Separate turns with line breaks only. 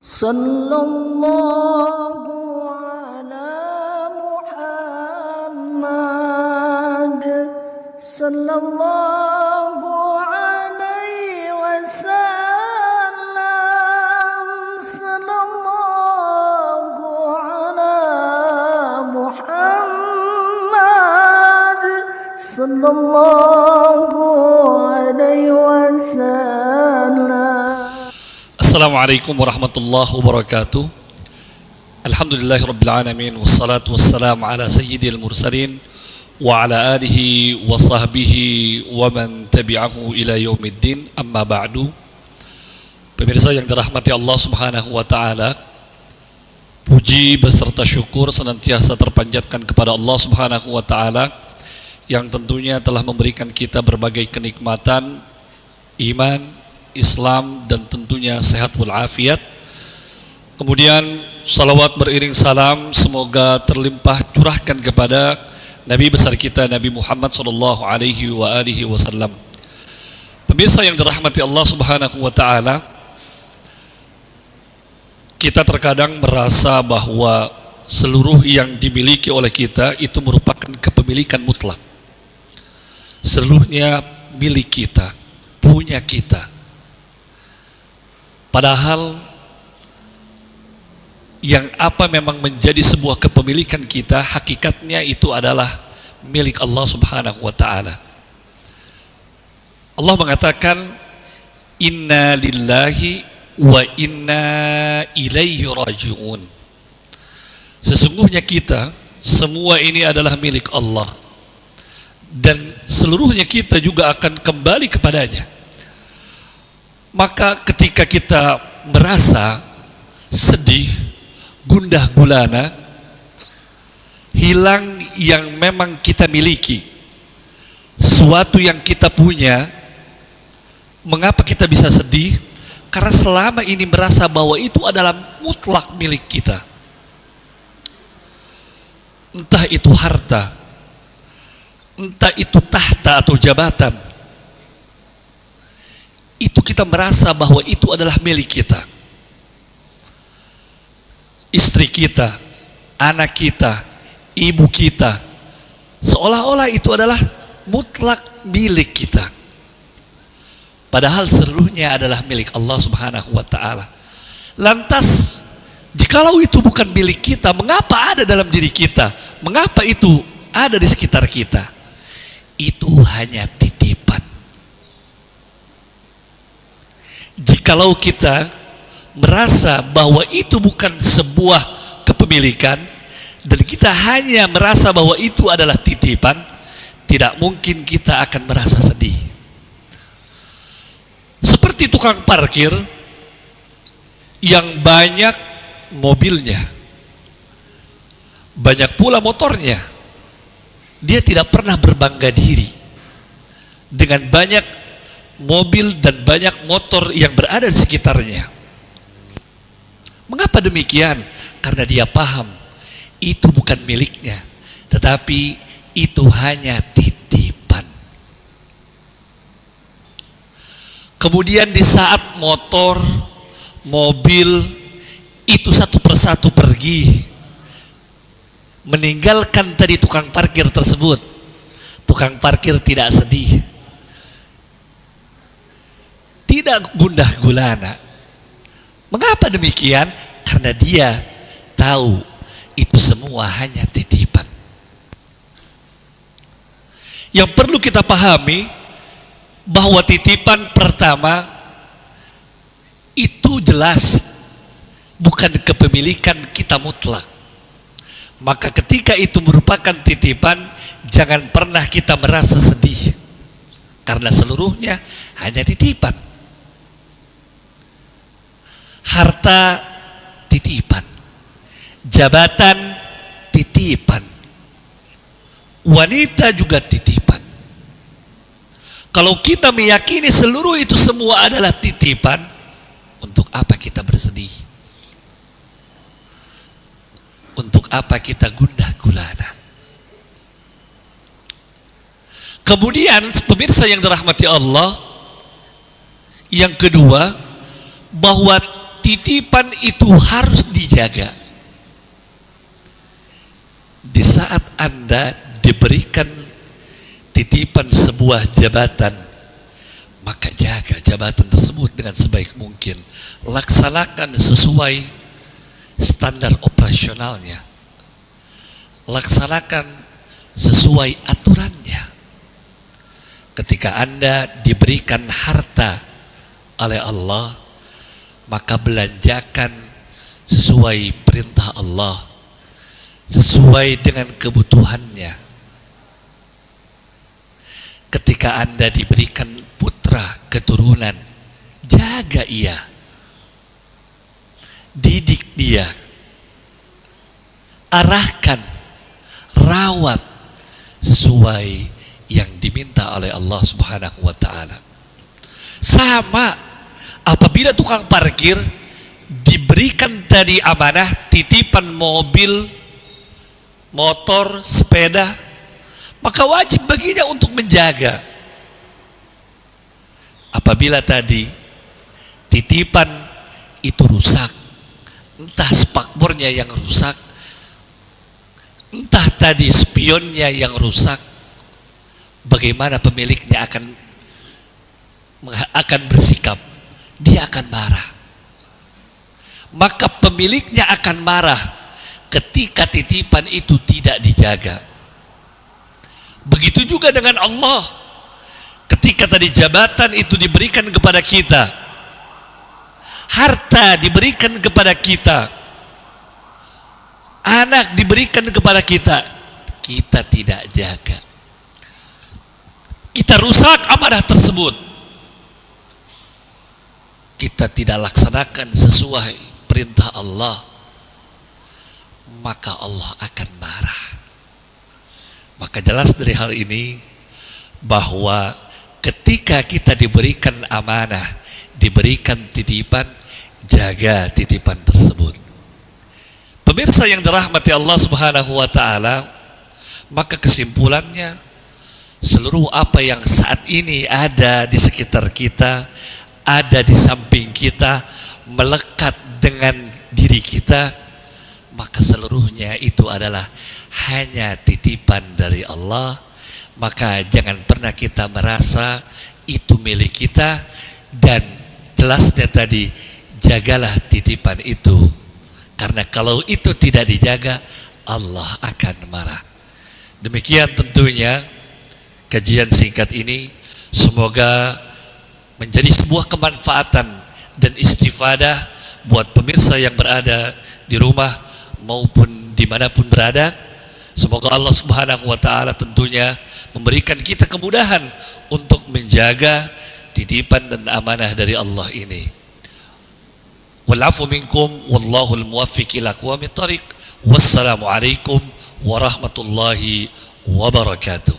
Sallallahu ala Muhammad sallallahu alaihi wasallam sallallahu ala Muhammad sallallahu alaihi wasallam.
Assalamualaikum warahmatullahi wabarakatuh. Alhamdulillahirabbil alamin wassalatu wassalamu ala sayyidil mursalin wa ala alihi wa sahbihi wa man tabi'ahu ila yaumiddin. Amma ba'du. Pemirsa yang dirahmati Allah Subhanahu wa taala, puji beserta syukur senantiasa terpanjatkan kepada Allah Subhanahu wa taala yang tentunya telah memberikan kita berbagai kenikmatan iman, Islam, dan tentunya sehat walafiat. Kemudian salawat beriring salam semoga terlimpah curahkan kepada Nabi besar kita Nabi Muhammad sallallahu alaihi wasallam. Pemirsa yang dirahmati Allah Subhanahu wa taala, kita terkadang merasa bahwa seluruh yang dimiliki oleh kita itu merupakan kepemilikan mutlak. Seluruhnya milik kita, punya kita. Padahal yang apa memang menjadi sebuah kepemilikan kita, hakikatnya itu adalah milik Allah Subhanahu wa taala. Allah mengatakan inna lillahi wa inna ilaihi raji'un. Sesungguhnya kita semua ini adalah milik Allah dan seluruhnya kita juga akan kembali kepadanya. Maka ketika kita merasa sedih, gundah gulana, hilang yang memang kita miliki, sesuatu yang kita punya, mengapa kita bisa sedih? Karena selama ini merasa bahwa itu adalah mutlak milik kita. Entah itu harta, entah itu tahta atau jabatan, itu kita merasa bahwa itu adalah milik kita. Istri kita, anak kita, ibu kita, seolah-olah itu adalah mutlak milik kita. Padahal seluruhnya adalah milik Allah Subhanahu wa taala. Lantas, jikalau itu bukan milik kita, mengapa ada dalam diri kita? Mengapa itu ada di sekitar kita? Itu hanya titipan. Jikalau kita merasa bahwa itu bukan sebuah kepemilikan dan kita hanya merasa bahwa itu adalah titipan, tidak mungkin kita akan merasa sedih. Seperti tukang parkir yang banyak mobilnya, banyak pula motornya, dia tidak pernah berbangga diri dengan banyak mobil dan banyak motor yang berada di sekitarnya. Mengapa demikian? Karena dia paham itu bukan miliknya, tetapi itu hanya titipan. Kemudian di saat motor, mobil itu satu persatu pergi, meninggalkan tadi tukang parkir tersebut, tukang parkir tidak sedih, tidak gundah gulana. Mengapa demikian? Karena dia tahu itu semua hanya titipan. Yang perlu kita pahami bahwa titipan pertama itu jelas bukan kepemilikan kita mutlak. Maka ketika itu merupakan titipan, jangan pernah kita merasa sedih, karena seluruhnya hanya titipan. Harta titipan, jabatan titipan, wanita juga titipan. Kalau kita meyakini seluruh itu semua adalah titipan, untuk apa kita bersedih? Untuk apa kita gundah gulana? Kemudian pemirsa yang dirahmati Allah, yang kedua, bahwa titipan itu harus dijaga. Di saat Anda diberikan titipan sebuah jabatan, maka jaga jabatan tersebut dengan sebaik mungkin. Laksanakan sesuai standar operasionalnya. Laksanakan sesuai aturannya. Ketika Anda diberikan harta oleh Allah, maka belanjakan sesuai perintah Allah, sesuai dengan kebutuhannya. Ketika Anda diberikan putra keturunan, jaga ia, didik dia, arahkan, rawat sesuai yang diminta oleh Allah Subhanahu wa ta'ala. Sama apabila tukang parkir diberikan tadi amanah titipan mobil, motor, sepeda, maka wajib baginya untuk menjaga. Apabila tadi titipan itu rusak, entah spakbornya yang rusak, entah tadi spionnya yang rusak, bagaimana pemiliknya akan bersikap? Dia akan marah. Maka pemiliknya akan marah ketika titipan itu tidak dijaga. Begitu juga dengan Allah. Ketika tadi jabatan itu diberikan kepada kita, harta diberikan kepada kita, anak diberikan kepada kita, kita tidak jaga, kita rusak amanah tersebut, kita tidak laksanakan sesuai perintah Allah, maka Allah akan marah. Maka jelas dari hal ini bahwa ketika kita diberikan amanah, diberikan titipan, jaga titipan tersebut. Pemirsa yang dirahmati Allah Subhanahu wa ta'ala, maka kesimpulannya, seluruh apa yang saat ini ada di sekitar kita, ada di samping kita, melekat dengan diri kita, maka seluruhnya itu adalah hanya titipan dari Allah. Maka jangan pernah kita merasa itu milik kita, dan jelasnya tadi, jagalah titipan itu, karena kalau itu tidak dijaga, Allah akan marah. Demikian tentunya kajian singkat ini, semoga menjadi sebuah kemanfaatan dan istifadah buat pemirsa yang berada di rumah maupun dimanapun berada. Semoga Allah Subhanahu wa ta'ala tentunya memberikan kita kemudahan untuk menjaga titipan dan amanah dari Allah ini. Wal-'afu minkum wallahul muwaffiq ila aqwamit thariq. Wassalamu alaikum warahmatullahi wabarakatuh.